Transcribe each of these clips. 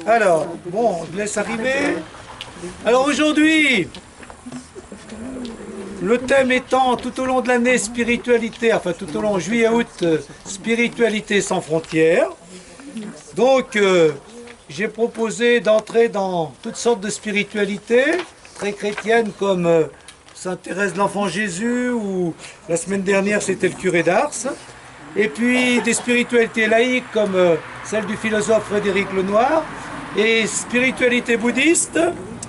Alors, bon, je laisse arriver. Alors aujourd'hui, le thème étant tout au long de l'année spiritualité, enfin tout au long juillet-août, spiritualité sans frontières. Donc, j'ai proposé d'entrer dans toutes sortes de spiritualités, très chrétiennes comme Sainte Thérèse de l'Enfant Jésus, ou la semaine dernière c'était le curé d'Ars. Et puis des spiritualités laïques comme celle du philosophe Frédéric Lenoir, et spiritualité bouddhiste.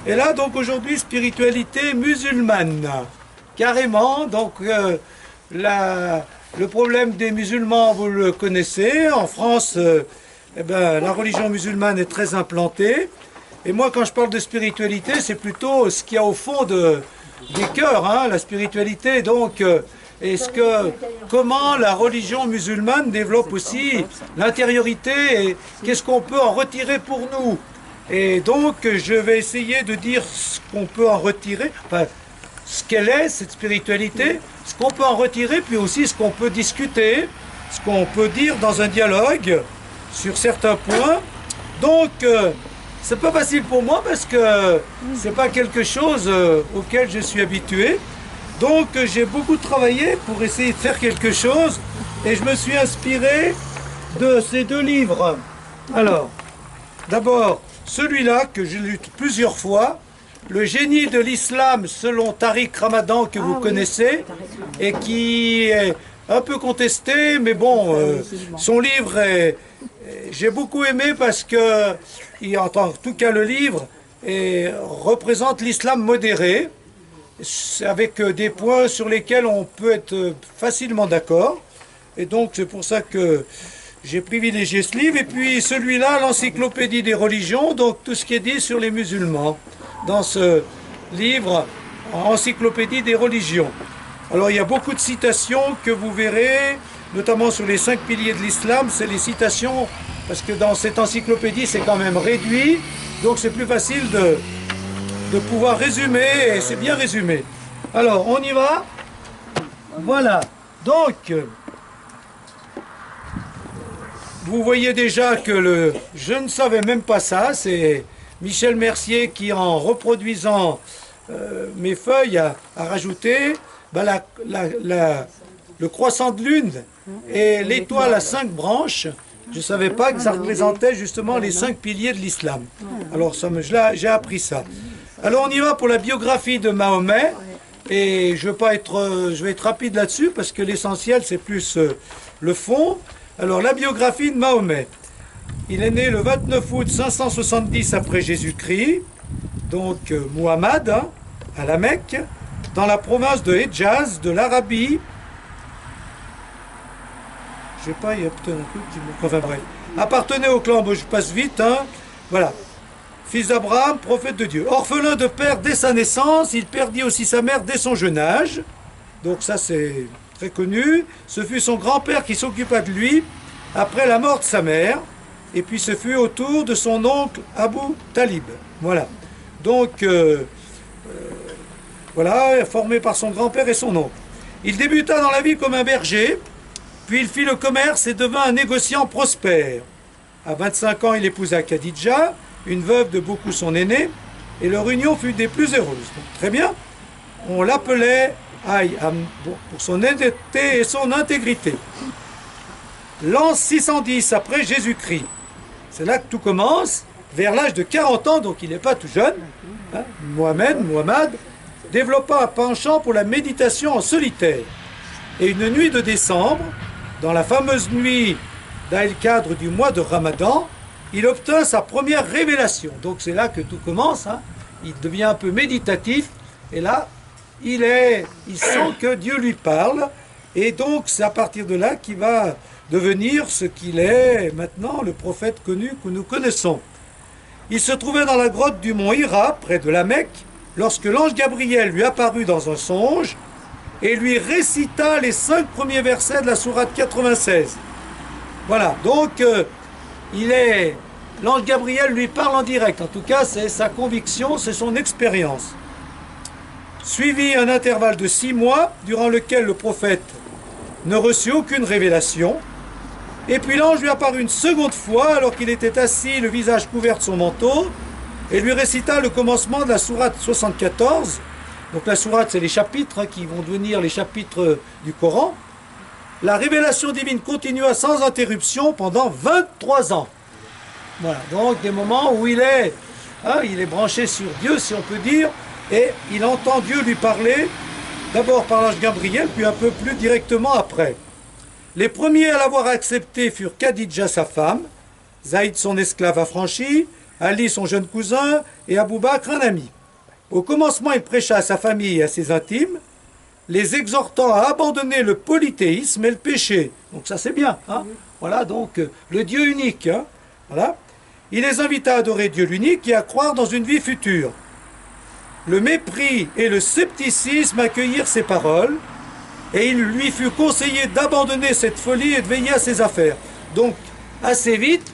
Et là donc aujourd'hui spiritualité musulmane. Carrément, donc le problème des musulmans, vous le connaissez. En France, la religion musulmane est très implantée. Et moi, quand je parle de spiritualité, c'est plutôt ce qu'il y a au fond des cœurs, hein, la spiritualité. Donc, comment la religion musulmane développe aussi l'intériorité et qu'est-ce qu'on peut en retirer pour nous. Et donc, je vais essayer de dire ce qu'on peut en retirer, enfin, ce qu'elle est, cette spiritualité, ce qu'on peut en retirer, puis aussi ce qu'on peut discuter, ce qu'on peut dire dans un dialogue sur certains points. Donc, c'est pas facile pour moi parce que c'est pas quelque chose auquel je suis habitué. Donc, j'ai beaucoup travaillé pour essayer de faire quelque chose et je me suis inspiré de ces deux livres. Alors, d'abord, celui-là que j'ai lu plusieurs fois, Le génie de l'islam selon Tariq Ramadan, que vous connaissez, et qui est un peu contesté, mais bon, son livre, j'ai beaucoup aimé parce que, en tout cas le livre, représente l'islam modéré, avec des points sur lesquels on peut être facilement d'accord. Et donc c'est pour ça que j'ai privilégié ce livre. Et puis celui-là, l'encyclopédie des religions, donc tout ce qui est dit sur les musulmans, dans ce livre, encyclopédie des religions. Alors il y a beaucoup de citations que vous verrez, notamment sur les 5 piliers de l'islam. C'est les citations, parce que dans cette encyclopédie c'est quand même réduit, donc c'est plus facile de pouvoir résumer, et c'est bien résumé. Alors on y va. Voilà, donc vous voyez déjà que je ne savais même pas ça, c'est Michel Mercier qui, en reproduisant mes feuilles, a rajouté le croissant de lune et l'étoile à 5 branches. Je ne savais pas que ça représentait justement les 5 piliers de l'islam. Alors j'ai appris ça. Alors on y va pour la biographie de Mahomet. Et je vais être rapide là-dessus parce que l'essentiel c'est plus le fond. Alors la biographie de Mahomet. Il est né le 29 août 570 après Jésus-Christ, donc Muhammad, hein, à la Mecque, dans la province de Hedjaz, de l'Arabie. Je sais pas, il y a peut-être un truc qui me... Enfin bref. Appartenait au clan, bon, je passe vite, hein, voilà. Fils d'Abraham, prophète de Dieu. Orphelin de père dès sa naissance, il perdit aussi sa mère dès son jeune âge. Donc ça c'est très connu. Ce fut son grand-père qui s'occupa de lui après la mort de sa mère. Et puis ce fut au tour de son oncle Abu Talib. Voilà. Donc, voilà, formé par son grand-père et son oncle. Il débuta dans la vie comme un berger, puis il fit le commerce et devint un négociant prospère. À 25 ans, il épousa Khadija, une veuve de beaucoup son aîné, et leur union fut des plus heureuses. Donc, très bien. On l'appelait pour son honnêteté et son intégrité. L'an 610 après Jésus-Christ, c'est là que tout commence, vers l'âge de 40 ans, donc il n'est pas tout jeune, hein, Muhammad, développa un penchant pour la méditation en solitaire. Et une nuit de décembre, dans la fameuse nuit d'Aïl-Qadr du mois de Ramadan, il obtint sa première révélation. Donc c'est là que tout commence, hein. Il devient un peu méditatif, et là, il sent que Dieu lui parle, et donc c'est à partir de là qu'il va devenir ce qu'il est maintenant, le prophète connu que nous connaissons. Il se trouvait dans la grotte du mont Hira, près de la Mecque, lorsque l'ange Gabriel lui apparut dans un songe et lui récita les 5 premiers versets de la sourate 96. Voilà, donc l'ange Gabriel lui parle en direct, en tout cas c'est sa conviction, c'est son expérience. Suivit un intervalle de 6 mois, durant lequel le prophète ne reçut aucune révélation. Et puis l'ange lui apparut une seconde fois, alors qu'il était assis, le visage couvert de son manteau, et lui récita le commencement de la sourate 74. Donc la sourate, c'est les chapitres qui vont devenir les chapitres du Coran. La révélation divine continua sans interruption pendant 23 ans. Voilà, donc des moments où il est branché sur Dieu, si on peut dire, et il entend Dieu lui parler, d'abord par l'ange Gabriel, puis un peu plus directement après. Les premiers à l'avoir accepté furent Khadija, sa femme, Zaïd, son esclave affranchi, Ali, son jeune cousin, et Abou Bakr, un ami. Au commencement, il prêcha à sa famille et à ses intimes, les exhortant à abandonner le polythéisme et le péché. Donc ça c'est bien. Hein. Voilà, donc le Dieu unique. Hein. Voilà. Il les invita à adorer Dieu l'unique et à croire dans une vie future. Le mépris et le scepticisme accueillirent ces paroles, et il lui fut conseillé d'abandonner cette folie et de veiller à ses affaires. Donc, assez vite,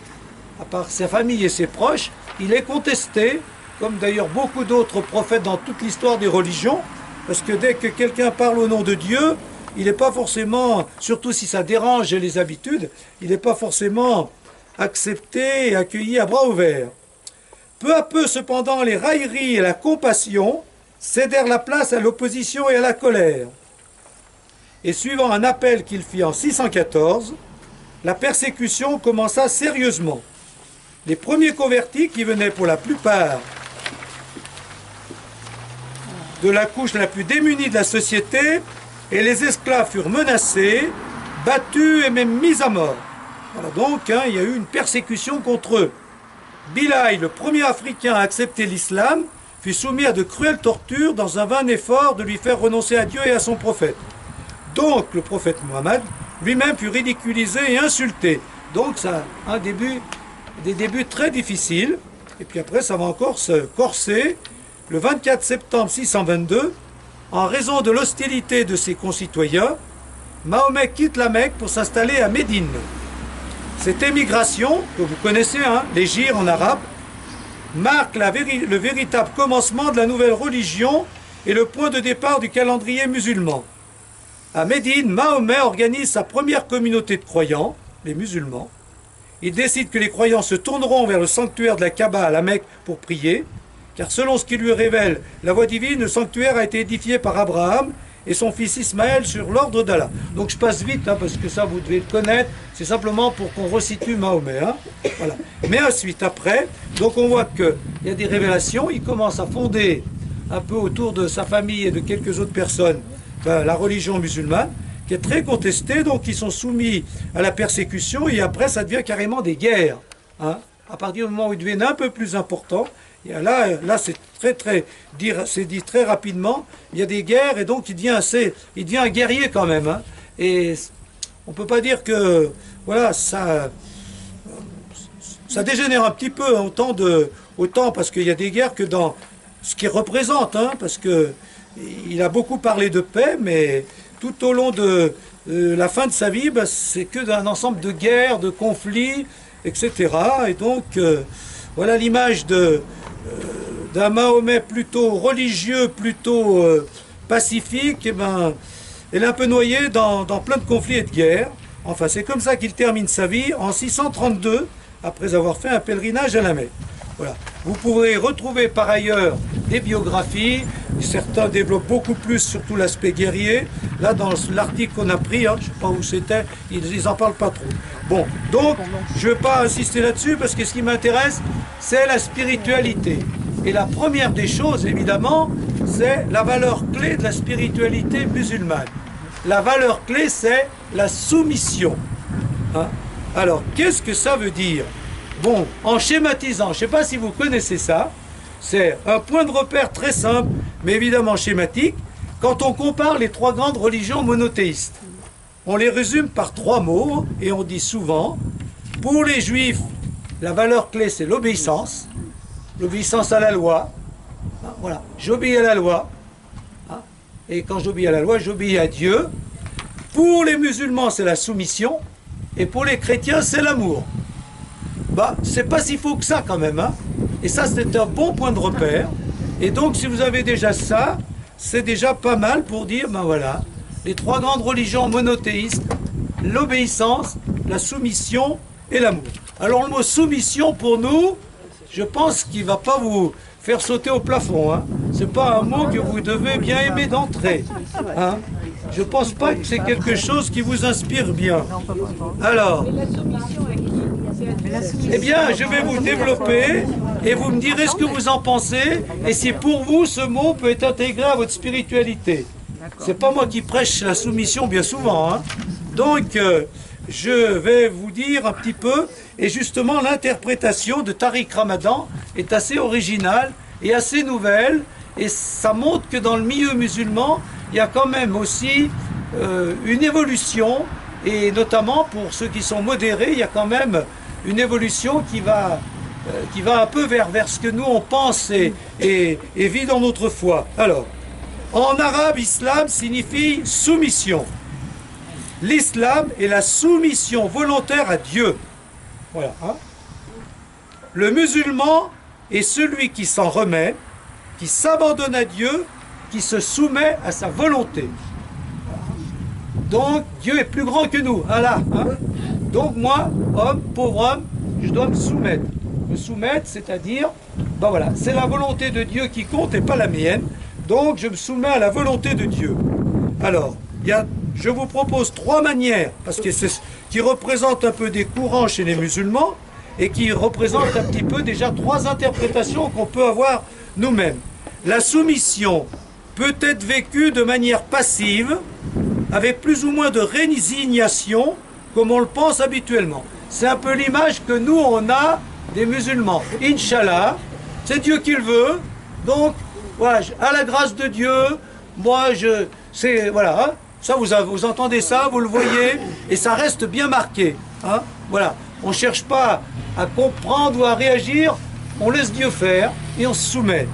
à part sa famille et ses proches, il est contesté, comme d'ailleurs beaucoup d'autres prophètes dans toute l'histoire des religions, parce que dès que quelqu'un parle au nom de Dieu, il n'est pas forcément, surtout si ça dérange les habitudes, il n'est pas forcément accepté et accueilli à bras ouverts. Peu à peu, cependant, les railleries et la compassion cédèrent la place à l'opposition et à la colère. Et suivant un appel qu'il fit en 614, la persécution commença sérieusement. Les premiers convertis, qui venaient pour la plupart de la couche la plus démunie de la société, et les esclaves furent menacés, battus et même mis à mort. Voilà donc, il y a eu une persécution contre eux. Bilal, le premier Africain à accepter l'islam, fut soumis à de cruelles tortures dans un vain effort de lui faire renoncer à Dieu et à son prophète. Donc, le prophète Mohammed lui-même fut ridiculisé et insulté. Donc, ça a des débuts très difficiles. Et puis après, ça va encore se corser. Le 24 septembre 622, en raison de l'hostilité de ses concitoyens, Mahomet quitte la Mecque pour s'installer à Médine. Cette émigration, que vous connaissez, l'hégire en arabe, marque le véritable commencement de la nouvelle religion et le point de départ du calendrier musulman. À Médine, Mahomet organise sa première communauté de croyants, les musulmans. Il décide que les croyants se tourneront vers le sanctuaire de la Kaaba à la Mecque pour prier, car selon ce qu'il lui révèle la voie divine, le sanctuaire a été édifié par Abraham et son fils Ismaël sur l'ordre d'Allah. Donc je passe vite, parce que ça vous devez le connaître, c'est simplement pour qu'on resitue Mahomet. Voilà. Mais ensuite, après, donc on voit qu'il y a des révélations, il commence à fonder un peu autour de sa famille et de quelques autres personnes la religion musulmane, qui est très contestée, donc ils sont soumis à la persécution, et après ça devient carrément des guerres. À partir du moment où ils deviennent un peu plus importants, et là c'est c'est dit très rapidement, il y a des guerres, et donc il devient un guerrier quand même. Et on ne peut pas dire que voilà, ça dégénère un petit peu, autant parce qu'il y a des guerres que dans ce qu'il représente, parce que il a beaucoup parlé de paix, mais tout au long de la fin de sa vie, c'est que d'un ensemble de guerres, de conflits, etc. Et donc, voilà l'image d'un Mahomet plutôt religieux, plutôt pacifique, elle est un peu noyée dans plein de conflits et de guerres. Enfin, c'est comme ça qu'il termine sa vie en 632, après avoir fait un pèlerinage à la Mecque. Voilà. Vous pourrez retrouver par ailleurs des biographies, certains développent beaucoup plus surtout l'aspect guerrier. Là, dans l'article qu'on a pris, je ne sais pas où c'était, ils n'en parlent pas trop. Bon, donc, je ne vais pas insister là-dessus parce que ce qui m'intéresse, c'est la spiritualité. Et la première des choses, évidemment, c'est la valeur clé de la spiritualité musulmane. La valeur clé, c'est la soumission. Alors, qu'est-ce que ça veut dire ? Bon, en schématisant, je ne sais pas si vous connaissez ça, c'est un point de repère très simple, mais évidemment schématique, quand on compare les trois grandes religions monothéistes. On les résume par trois mots, et on dit souvent, pour les juifs, la valeur clé c'est l'obéissance à la loi. Voilà, j'obéis à la loi, et quand j'obéis à la loi, j'obéis à Dieu. Pour les musulmans, c'est la soumission, et pour les chrétiens, c'est l'amour. C'est pas si faux que ça quand même, Et ça, c'est un bon point de repère. Et donc, si vous avez déjà ça, c'est déjà pas mal pour dire, voilà, les trois grandes religions monothéistes, l'obéissance, la soumission et l'amour. Alors le mot soumission pour nous, je pense qu'il ne va pas vous faire sauter au plafond. Hein. Ce n'est pas un mot que vous devez bien aimer d'entrée. Hein. Je ne pense pas que c'est quelque chose qui vous inspire bien. Alors, eh bien, je vais vous développer et vous me direz ce que vous en pensez et si pour vous ce mot peut être intégré à votre spiritualité. C'est pas moi qui prêche la soumission bien souvent. Hein. Donc, je vais vous dire un petit peu, et justement l'interprétation de Tariq Ramadan est assez originale et assez nouvelle, et ça montre que dans le milieu musulman, il y a quand même aussi une évolution, et notamment pour ceux qui sont modérés, il y a quand même une évolution qui va un peu vers ce que nous on pense et vit dans notre foi. Alors, en arabe, islam signifie soumission. L'islam est la soumission volontaire à Dieu. Voilà. Hein? Le musulman est celui qui s'en remet, qui s'abandonne à Dieu, qui se soumet à sa volonté. Donc, Dieu est plus grand que nous. Voilà. Hein? Donc, moi, homme, pauvre homme, je dois me soumettre. Me soumettre, c'est-à-dire, ben voilà, c'est la volonté de Dieu qui compte et pas la mienne. Donc, je me soumets à la volonté de Dieu. Alors, je vous propose 3 manières, parce que c'est ce qui représente un peu des courants chez les musulmans, et qui représente un petit peu déjà 3 interprétations qu'on peut avoir nous-mêmes. La soumission peut être vécue de manière passive, avec plus ou moins de résignation, comme on le pense habituellement. C'est un peu l'image que nous, on a des musulmans. Inch'Allah, c'est Dieu qui le veut, donc, voilà, à la grâce de Dieu, moi, voilà, hein, ça, vous entendez ça, vous le voyez, et ça reste bien marqué. Hein, voilà, on ne cherche pas à comprendre ou à réagir, on laisse Dieu faire et on se soumet.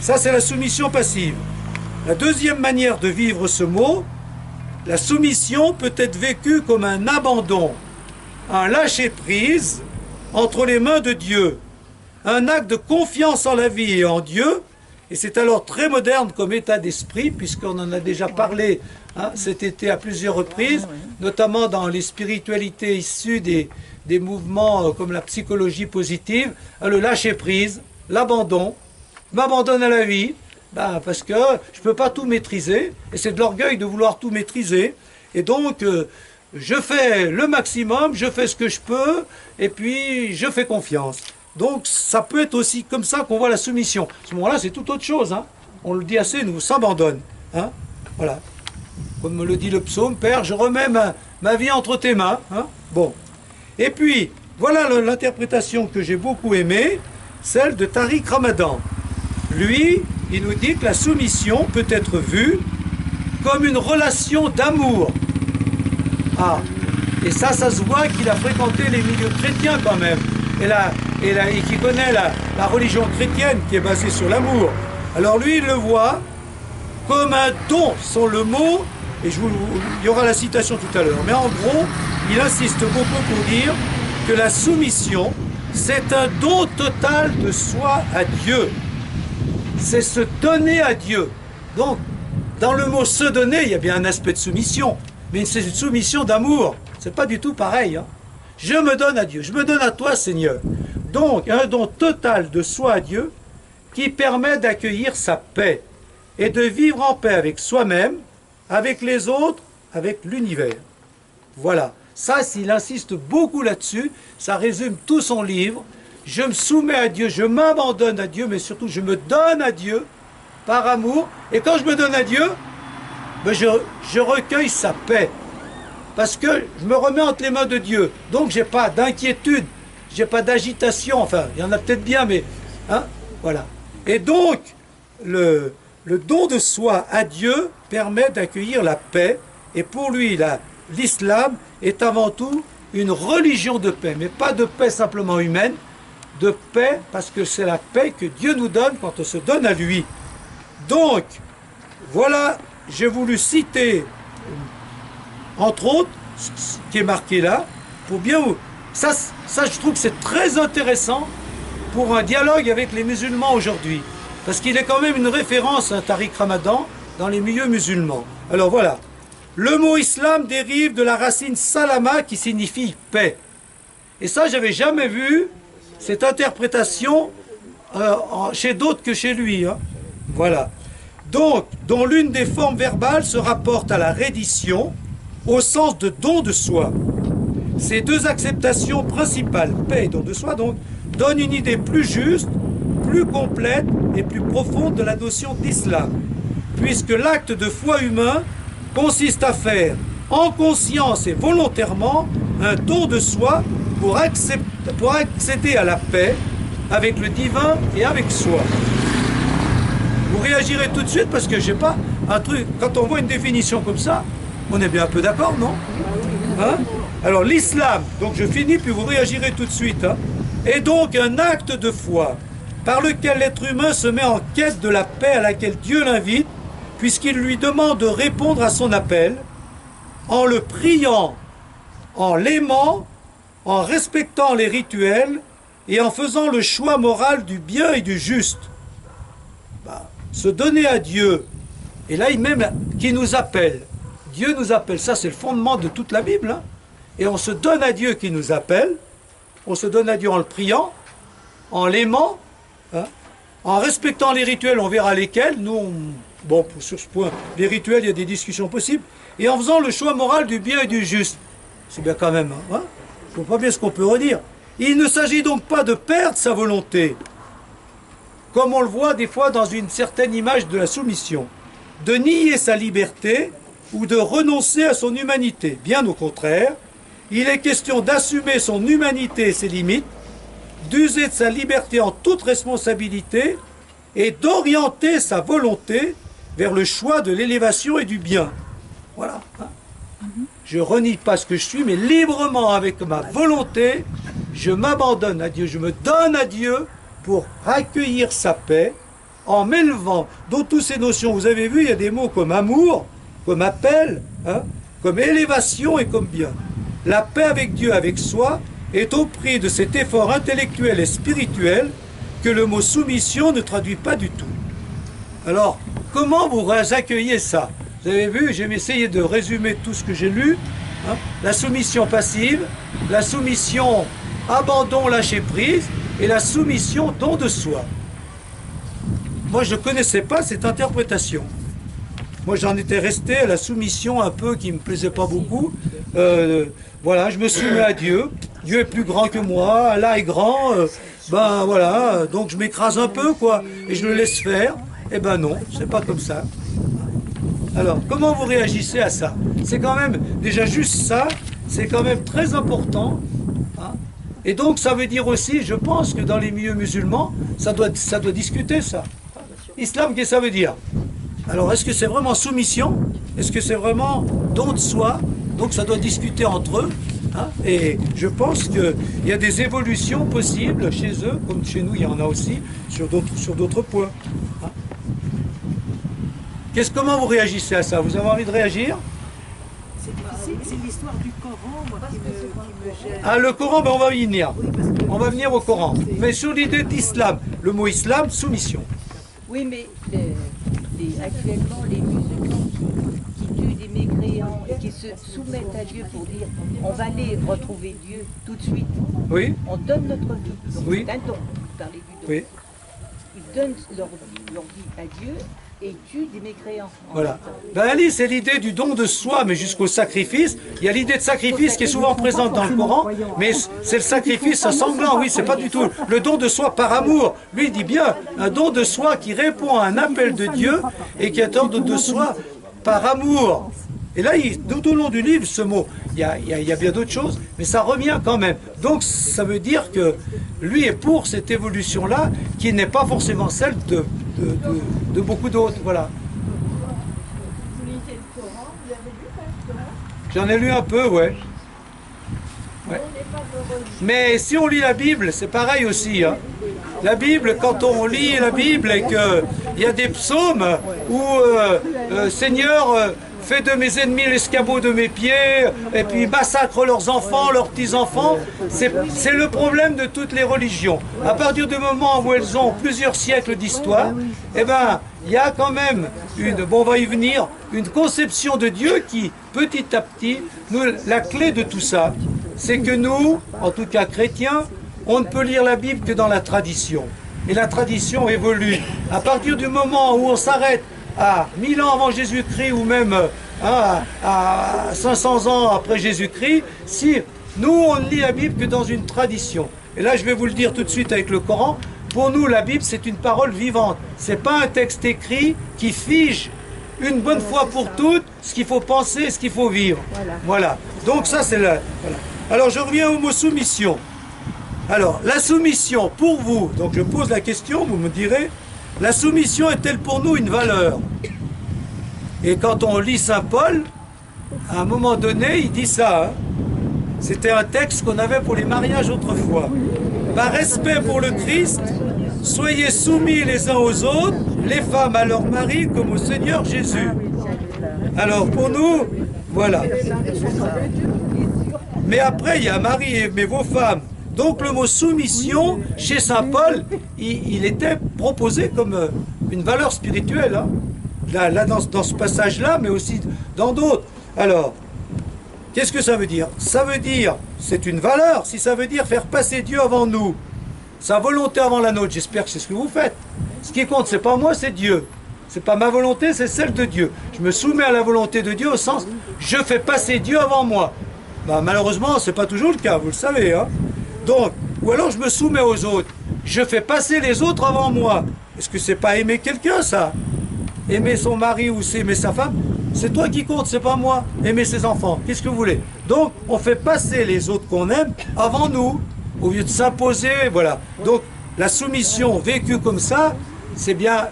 Ça, c'est la soumission passive. La deuxième manière de vivre ce mot, la soumission peut être vécue comme un abandon, un lâcher-prise entre les mains de Dieu, un acte de confiance en la vie et en Dieu, et c'est alors très moderne comme état d'esprit, puisqu'on en a déjà parlé cet été à plusieurs reprises, notamment dans les spiritualités issues des mouvements comme la psychologie positive, le lâcher-prise, l'abandon. Je m'abandonne à la vie, parce que je ne peux pas tout maîtriser, et c'est de l'orgueil de vouloir tout maîtriser, et donc je fais le maximum, je fais ce que je peux, et puis je fais confiance. Donc ça peut être aussi comme ça qu'on voit la soumission. À ce moment-là, c'est tout autre chose. Hein. On le dit assez, nous, s'abandonne. Hein. Voilà. Comme me le dit le psaume, Père, je remets ma vie entre tes mains. Hein. Bon. Et puis, voilà l'interprétation que j'ai beaucoup aimée, celle de Tariq Ramadan. Lui, il nous dit que la soumission peut être vue comme une relation d'amour. Ah, et ça se voit qu'il a fréquenté les milieux chrétiens quand même. Et qui connaît la religion chrétienne qui est basée sur l'amour. Alors lui, il le voit comme un don, sans le mot, et il y aura la citation tout à l'heure. Mais en gros, il insiste beaucoup pour dire que la soumission, c'est un don total de soi à Dieu. C'est se donner à Dieu. Donc, dans le mot se donner, il y a bien un aspect de soumission, mais c'est une soumission d'amour. C'est pas du tout pareil. Hein. Je me donne à Dieu, je me donne à toi, Seigneur. Donc, un don total de soi à Dieu qui permet d'accueillir sa paix et de vivre en paix avec soi-même, avec les autres, avec l'univers. Voilà. Ça, s'il insiste beaucoup là-dessus, ça résume tout son livre. Je me soumets à Dieu, je m'abandonne à Dieu, mais surtout, je me donne à Dieu par amour. Et quand je me donne à Dieu, ben je recueille sa paix. Parce que je me remets entre les mains de Dieu. Donc, je n'ai pas d'inquiétude, je n'ai pas d'agitation. Enfin, il y en a peut-être bien, mais... Hein, voilà. Et donc, le don de soi à Dieu permet d'accueillir la paix. Et pour lui, l'islam est avant tout une religion de paix. Mais pas de paix simplement humaine, de paix parce que c'est la paix que Dieu nous donne quand on se donne à lui. Donc, voilà, j'ai voulu citer... entre autres, ce qui est marqué là, pour bien vous... Ça, je trouve que c'est très intéressant pour un dialogue avec les musulmans aujourd'hui. Parce qu'il est quand même une référence à Tariq Ramadan dans les milieux musulmans. Alors voilà, Le mot islam dérive de la racine salama qui signifie paix. Et ça, j'avais jamais vu cette interprétation chez d'autres que chez lui. Hein. Voilà. Donc, dont l'une des formes verbales se rapporte à la reddition, au sens de don de soi. Ces deux acceptations principales, paix et don de soi, donc, donnent une idée plus juste, plus complète et plus profonde de la notion d'islam, puisque l'acte de foi humain consiste à faire, en conscience et volontairement, un don de soi pour accéder à la paix avec le divin et avec soi. Vous réagirez tout de suite parce que j'ai pas un truc. Quand on voit une définition comme ça, on est bien un peu d'accord, non? Hein? Alors l'islam, donc je finis puis vous réagirez tout de suite, hein, est donc un acte de foi par lequel l'être humain se met en quête de la paix à laquelle Dieu l'invite, puisqu'il lui demande de répondre à son appel en le priant, en l'aimant, en respectant les rituels et en faisant le choix moral du bien et du juste. Se donner à Dieu, et là il même qui nous appelle, Dieu nous appelle, ça c'est le fondement de toute la Bible, hein. Et on se donne à Dieu qui nous appelle, on se donne à Dieu en le priant, en l'aimant, hein, en respectant les rituels, on verra lesquels, nous, bon, sur ce point, les rituels, il y a des discussions possibles, et en faisant le choix moral du bien et du juste. C'est bien quand même, hein, je ne vois pas bien ce qu'on peut redire. Il ne s'agit donc pas de perdre sa volonté, comme on le voit des fois dans une certaine image de la soumission, de nier sa liberté ou de renoncer à son humanité. Bien au contraire, il est question d'assumer son humanité et ses limites, d'user de sa liberté en toute responsabilité et d'orienter sa volonté vers le choix de l'élévation et du bien. Voilà. Je ne renie pas ce que je suis, mais librement, avec ma volonté, je m'abandonne à Dieu, je me donne à Dieu pour accueillir sa paix, en m'élevant. Dans toutes ces notions, vous avez vu, il y a des mots comme amour, comme appel, hein, comme élévation et comme bien. La paix avec Dieu, avec soi, est au prix de cet effort intellectuel et spirituel que le mot soumission ne traduit pas du tout. Alors, comment vous accueillez ça? Vous avez vu, j'ai essayé de résumer tout ce que j'ai lu. Hein, la soumission passive, la soumission abandon, lâcher prise, et la soumission don de soi. Moi, je ne connaissais pas cette interprétation. Moi, j'en étais resté à la soumission un peu qui ne me plaisait pas beaucoup. Voilà, je me soumets à Dieu. Dieu est plus grand que moi, Allah est grand. Ben voilà, donc je m'écrase un peu, quoi, et je le laisse faire. Eh ben non, c'est pas comme ça. Alors, comment vous réagissez à ça? C'est quand même, déjà juste ça, c'est quand même très important. Hein. Et donc, ça veut dire aussi, je pense que dans les milieux musulmans, ça doit discuter, ça. Islam, qu'est-ce que ça veut dire? Alors, est-ce que c'est vraiment soumission? Est-ce que c'est vraiment don de soi? Donc, ça doit discuter entre eux. Hein, et je pense qu'il y a des évolutions possibles chez eux, comme chez nous, il y en a aussi, sur d'autres points. Hein. Comment vous réagissez à ça? Vous avez envie de réagir? C'est l'histoire du Coran moi, qui me gêne. Ah, le Coran, ben on va y venir. On va venir au Coran. Mais sur l'idée d'islam, le mot islam, soumission. Oui, mais actuellement, les musulmans qui tuent des mécréants et qui se soumettent à Dieu pour dire on va aller retrouver Dieu tout de suite, oui. On donne notre vie. Donc oui. c'est un don, vous parlez du don. Oui. Ils donnent leur vie à Dieu et tuent des mécréants. Voilà. Ben Ali, c'est l'idée du don de soi, mais jusqu'au sacrifice. Il y a l'idée de sacrifice qui est souvent présente dans le Coran, mais c'est le sacrifice sanglant, oui, c'est pas du tout le don de soi par amour. Lui, il dit bien, un don de soi qui répond à un appel de Dieu et qui est un don de soi par amour. Et là, tout au long du livre, ce mot, il y a bien d'autres choses, mais ça revient quand même. Donc, ça veut dire que lui est pour cette évolution-là, qui n'est pas forcément celle de beaucoup d'autres. Voilà. Vous lisez le Coran, vous avez lu le Coran? J'en ai lu un peu, ouais. Mais si on lit la Bible, c'est pareil aussi. Hein. La Bible, quand on lit la Bible et qu'il y a des psaumes où Seigneur, fais de mes ennemis l'escabeau de mes pieds, et puis massacre leurs enfants, leurs petits-enfants. C'est le problème de toutes les religions. À partir du moment où elles ont plusieurs siècles d'histoire, eh ben, il y a quand même bon, on va y venir, une conception de Dieu qui, petit à petit, la clé de tout ça, c'est que nous, en tout cas chrétiens, on ne peut lire la Bible que dans la tradition. Et la tradition évolue. À partir du moment où on s'arrête à 1000 ans avant Jésus-Christ ou même à 500 ans après Jésus-Christ, si nous on ne lit la Bible que dans une tradition. Et là je vais vous le dire tout de suite avec le Coran, pour nous la Bible c'est une parole vivante. C'est pas un texte écrit qui fige une bonne fois pour toutes ce qu'il faut penser, ce qu'il faut vivre. Voilà. Donc ça c'est là. Voilà. Alors je reviens au mot soumission. Alors, la soumission, pour vous, donc je pose la question, vous me direz, la soumission est-elle pour nous une valeur? Et quand on lit Saint Paul, à un moment donné, il dit ça. Hein. C'était un texte qu'on avait pour les mariages autrefois. Par respect pour le Christ, soyez soumis les uns aux autres, les femmes à leur mari comme au Seigneur Jésus. Alors, pour nous, voilà. Mais après, il y a Marie, aimez vos femmes. Donc le mot soumission, chez Saint Paul, il était proposé comme une valeur spirituelle. Hein. Là dans ce passage-là, mais aussi dans d'autres. Alors, qu'est-ce que ça veut dire? Ça veut dire, c'est une valeur, si ça veut dire faire passer Dieu avant nous, sa volonté avant la nôtre, j'espère que c'est ce que vous faites. Ce qui compte, c'est pas moi, c'est Dieu. C'est pas ma volonté, c'est celle de Dieu. Je me soumets à la volonté de Dieu au sens, je fais passer Dieu avant moi. Ben, malheureusement, c'est pas toujours le cas, vous le savez. Hein. Donc, ou alors je me soumets aux autres. Je fais passer les autres avant moi. Est-ce que c'est pas aimer quelqu'un, ça? Aimer son mari ou c'est aimer sa femme? C'est toi qui compte, c'est pas moi. Aimer ses enfants, qu'est-ce que vous voulez? Donc, on fait passer les autres qu'on aime avant nous, au lieu de s'imposer, voilà. Donc, la soumission vécue comme ça, c'est bien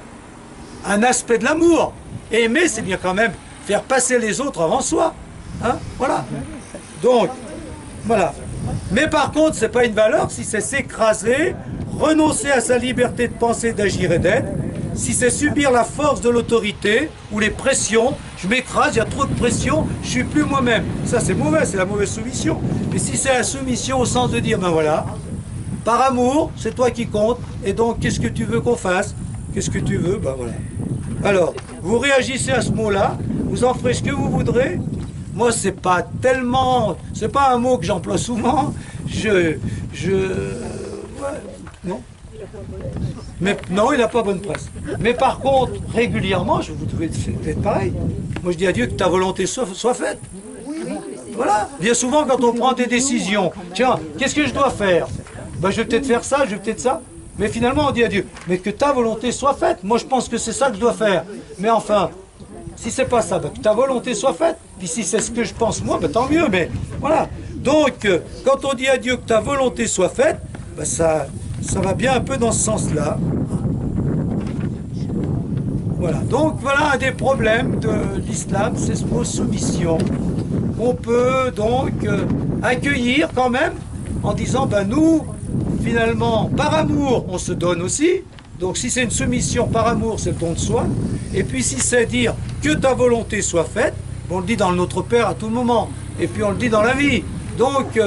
un aspect de l'amour. Aimer, c'est bien quand même faire passer les autres avant soi. Hein? Voilà. Donc, voilà. Mais par contre, ce n'est pas une valeur si c'est s'écraser, renoncer à sa liberté de penser, d'agir et d'être, si c'est subir la force de l'autorité ou les pressions, je m'écrase, il y a trop de pression, je ne suis plus moi-même. Ça c'est mauvais, c'est la mauvaise soumission. Mais si c'est la soumission au sens de dire, ben voilà, par amour, c'est toi qui compte, et donc qu'est-ce que tu veux qu'on fasse? Qu'est-ce que tu veux? Ben voilà. Alors, vous réagissez à ce mot-là, vous en ferez ce que vous voudrez. Moi, c'est pas tellement, c'est pas un mot que j'emploie souvent. Ouais, non. Mais non, il n'a pas bonne presse. Mais par contre, régulièrement, je vous devez être pareil. Moi, je dis à Dieu que ta volonté soit faite. Voilà. Bien souvent, quand on prend des décisions, tiens, qu'est-ce que je dois faire? Ben, je vais peut-être faire ça, je vais peut-être ça. Mais finalement, on dit à Dieu, mais que ta volonté soit faite. Moi, je pense que c'est ça que je dois faire. Mais enfin, si c'est pas ça, ben, que ta volonté soit faite. Puis si c'est ce que je pense moi, ben, tant mieux. Mais voilà. Donc, quand on dit à Dieu que ta volonté soit faite, ben, ça va bien un peu dans ce sens-là. Voilà. Donc, voilà un des problèmes de l'islam, c'est ce mot soumission. On peut donc accueillir quand même en disant, ben nous, finalement, par amour, on se donne aussi. Donc si c'est une soumission par amour, c'est le don de soi. Et puis si c'est dire que ta volonté soit faite, on le dit dans le Notre Père à tout moment. Et puis on le dit dans la vie. Donc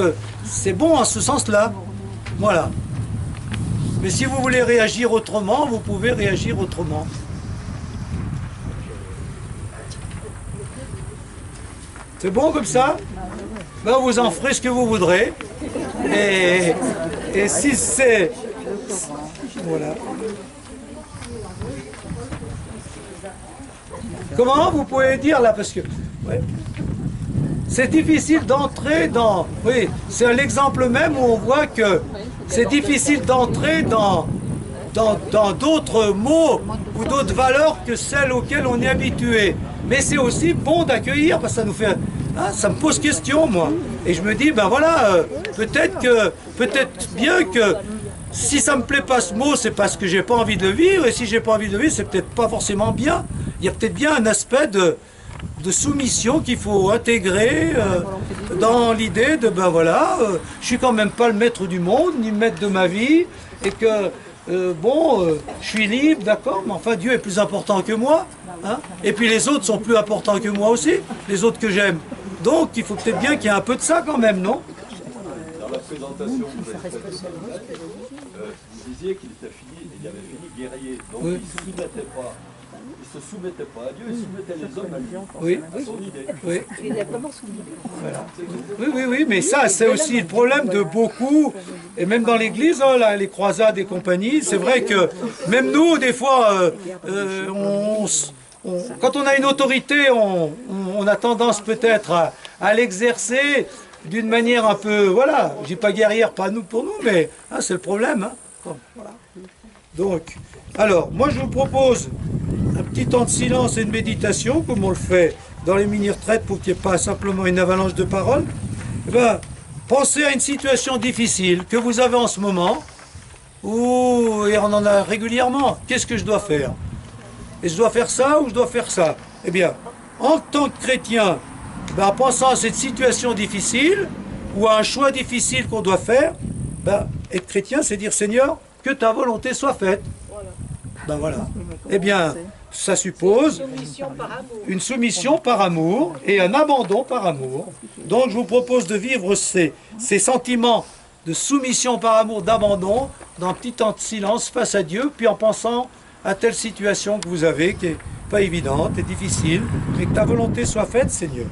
c'est bon en ce sens-là. Voilà. Mais si vous voulez réagir autrement, vous pouvez réagir autrement. C'est bon comme ça? Ben, vous en ferez ce que vous voudrez. Et si c'est... Voilà. Comment vous pouvez dire là? Parce que... Ouais. C'est difficile d'entrer dans... Oui, c'est l'exemple même où on voit que c'est difficile d'entrer dans d'autres mots ou d'autres valeurs que celles auxquelles on est habitué. Mais c'est aussi bon d'accueillir, parce que ça nous fait... Hein, ça me pose question, moi. Et je me dis, ben voilà, peut-être bien que si ça me plaît pas ce mot, c'est parce que j'ai pas envie de le vivre, et si j'ai pas envie de le vivre, c'est peut-être pas forcément bien. Il y a peut-être bien un aspect de soumission qu'il faut intégrer dans l'idée de, ben voilà, je suis quand même pas le maître du monde, ni le maître de ma vie, et que je suis libre, d'accord, mais enfin Dieu est plus important que moi. Hein, et puis les autres sont plus importants que moi aussi, les autres que j'aime. Donc il faut peut-être bien qu'il y ait un peu de ça quand même, non? Dans la présentation, vous disiez qu'il était fini, il avait fini guerrier. Donc oui. Il se soumettait pas à Dieu, il soumettait les hommes à lui, oui. à son idée. Oui. Voilà. Oui, mais ça, c'est aussi le problème de beaucoup, et même dans l'Église, hein, là, les croisades et compagnie, c'est vrai que même nous, des fois, quand on a une autorité, on a tendance peut-être à l'exercer d'une manière un peu, voilà, je dis pas guerrière, pas nous pour nous, mais hein, c'est le problème. Hein. Bon, voilà. Donc, alors, moi je vous propose un petit temps de silence et de méditation, comme on le fait dans les mini-retraites pour qu'il n'y ait pas simplement une avalanche de paroles. Eh bien, pensez à une situation difficile que vous avez en ce moment, et on en a régulièrement. Qu'est-ce que je dois faire? Et je dois faire ça ou je dois faire ça? Eh bien, en tant que chrétien, en pensant à cette situation difficile, ou à un choix difficile qu'on doit faire, être chrétien, c'est dire, Seigneur, que ta volonté soit faite. Ben voilà. Eh bien, ça suppose une soumission par amour et un abandon par amour. Donc, je vous propose de vivre ces sentiments de soumission par amour, d'abandon, dans un petit temps de silence face à Dieu, puis en pensant à telle situation que vous avez, qui n'est pas évidente et difficile, mais que ta volonté soit faite, Seigneur.